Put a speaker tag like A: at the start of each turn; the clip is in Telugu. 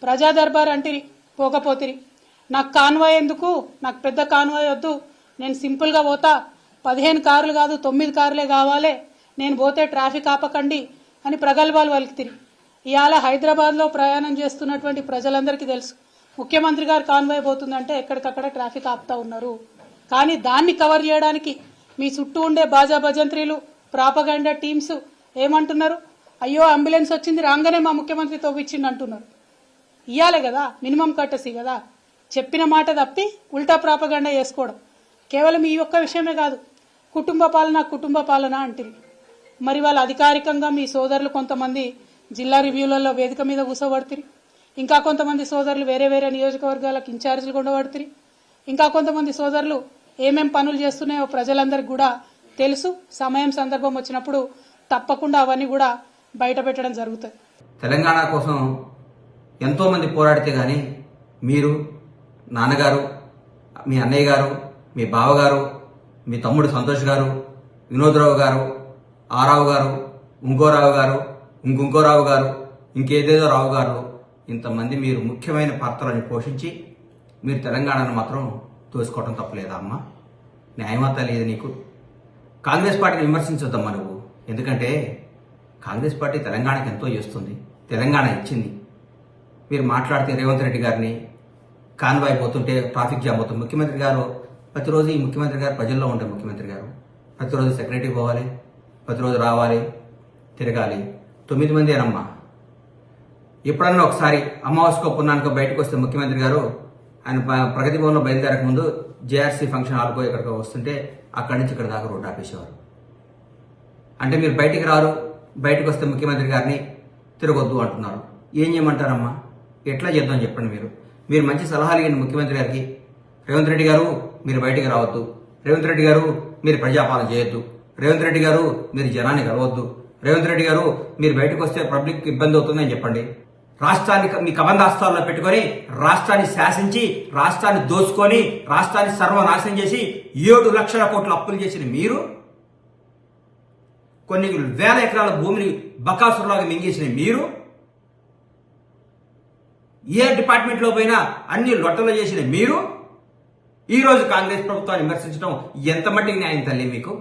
A: ప్రజా దర్బార్ అంటిరి, పోకపోతిరి. నాకు కాన్వాయ్ ఎందుకు, నాకు పెద్ద కాన్వాయ్ వద్దు, నేను సింపుల్గా పోతా, 15 కార్లు కాదు 9 కార్లే కావాలి, నేను పోతే ట్రాఫిక్ ఆపకండి అని ప్రగల్భాలు వలికితిరి. ఇవాళ హైదరాబాద్లో ప్రయాణం చేస్తున్నటువంటి ప్రజలందరికీ తెలుసు, ముఖ్యమంత్రి గారు కాన్వాయ్ పోతుందంటే ఎక్కడికక్కడ ట్రాఫిక్ ఆపుతా ఉన్నారు. కానీ దాన్ని కవర్ చేయడానికి మీ చుట్టూ ఉండే బాజా భజంత్రీలు, ప్రాపగండా టీమ్స్ ఏమంటున్నారు? అయ్యో అంబులెన్స్ వచ్చింది రాగానే మా ముఖ్యమంత్రి తవ్విచ్చిండు అంటున్నారు. ఇయ్యాలే కదా, మినిమం కట్టసి కదా. చెప్పిన మాట తప్పి ఉల్టా ప్రాపగండా చేసుకోవడం. కేవలం ఈ ఒక్క విషయమే కాదు, కుటుంబ పాలన అంటుంది. మరి వాళ్ళు అధికారికంగా మీ సోదరులు కొంతమంది జిల్లా రివ్యూలలో వేదిక మీద కూసోబడుతుంది, ఇంకా కొంతమంది సోదరులు వేరే వేరే నియోజకవర్గాలకు ఇన్ఛార్జీలు ఉండబడుతుంది, ఇంకా కొంతమంది సోదరులు ఏమేం పనులు చేస్తున్నాయో ప్రజలందరికీ కూడా తెలుసు. సమయం సందర్భం వచ్చినప్పుడు తప్పకుండా అవన్నీ కూడా బయట పెట్టడం జరుగుతుంది.
B: తెలంగాణ కోసం ఎంతో మంది పోరాడితే గానీ మీరు, నాన్నగారు, మీ అన్నయ్య గారు, మీ బావగారు, మీ తమ్ముడు సంతోష్ గారు, వినోద్రావు గారు, ఆరావు గారు, ఇంకోరావు గారు, ఇంకోరావు గారు, ఇంకేదేదో రావు గారు, ఇంతమంది మీరు ముఖ్యమైన పాత్రలను పోషించి మీరు తెలంగాణను మాత్రం తోసుకోవడం తప్పలేదా అమ్మా? న్యాయమత లేదు నీకు? కాంగ్రెస్ పార్టీని విమర్శించొద్దమ్మా నువ్వు. ఎందుకంటే కాంగ్రెస్ పార్టీ తెలంగాణకి ఎంతో చేస్తుంది, తెలంగాణ ఇచ్చింది. మీరు మాట్లాడితే రేవంత్ రెడ్డి గారిని కాన్వాయ్ పోతుంటే ట్రాఫిక్ జామ్ అవుతుంది. ముఖ్యమంత్రి గారు ప్రతిరోజు, ఈ ముఖ్యమంత్రి గారు ప్రజల్లో ఉండే ముఖ్యమంత్రి గారు ప్రతిరోజు సెక్రటరీ పోవాలి, ప్రతిరోజు రావాలి, తిరగాలి. 9 మంది అనమ్మా. ఎప్పుడన్నా ఒకసారి అమావాస్యకో పున్నానికో బయటకు వస్తే ముఖ్యమంత్రి గారు ఆయన ప్రగతి భవన్లో బయలుదేరక ముందు జేఆర్సీ ఫంక్షన్ హాల్కో ఎక్కడికో వస్తుంటే అక్కడి నుంచి ఇక్కడ దాకా రోడ్డు ఆపేసేవారు. అంటే మీరు బయటికి రారు, బయటకు వస్తే ముఖ్యమంత్రి గారిని తిరగొద్దు అంటున్నారు. ఏం చేయమంటారమ్మా? ఎట్లా చేద్దాం చెప్పండి. మీరు మంచి సలహాలు ఇవ్వండి ముఖ్యమంత్రి గారికి. రేవంత్ రెడ్డి గారు మీరు బయటికి రావద్దు, రేవంత్ రెడ్డి గారు మీరు ప్రజాపాలన చేయొద్దు, రేవంత్ రెడ్డి గారు మీరు జనాన్ని కలవద్దు, రేవంత్ రెడ్డి గారు మీరు బయటకు వస్తే పబ్లిక్ ఇబ్బంది అవుతుందని చెప్పండి. రాష్ట్రాన్ని మీ కబంధాస్తాల్లో పెట్టుకొని రాష్ట్రాన్ని శాసించి, రాష్ట్రాన్ని దోచుకొని, రాష్ట్రాన్ని సర్వనాశనం చేసి 7 లక్షల కోట్ల అప్పులు చేసిన మీరు, కొన్ని వేల ఎకరాల భూమిని బకాసురులాగా మింగేసిన మీరు, ఏ డిపార్ట్మెంట్లో పోయినా అన్ని లొట్టలు చేసిన మీరు, ఈ రోజు కాంగ్రెస్ ప్రభుత్వాన్ని విమర్శించడం ఎంత మట్టికి న్యాయం తల్లి మీకు?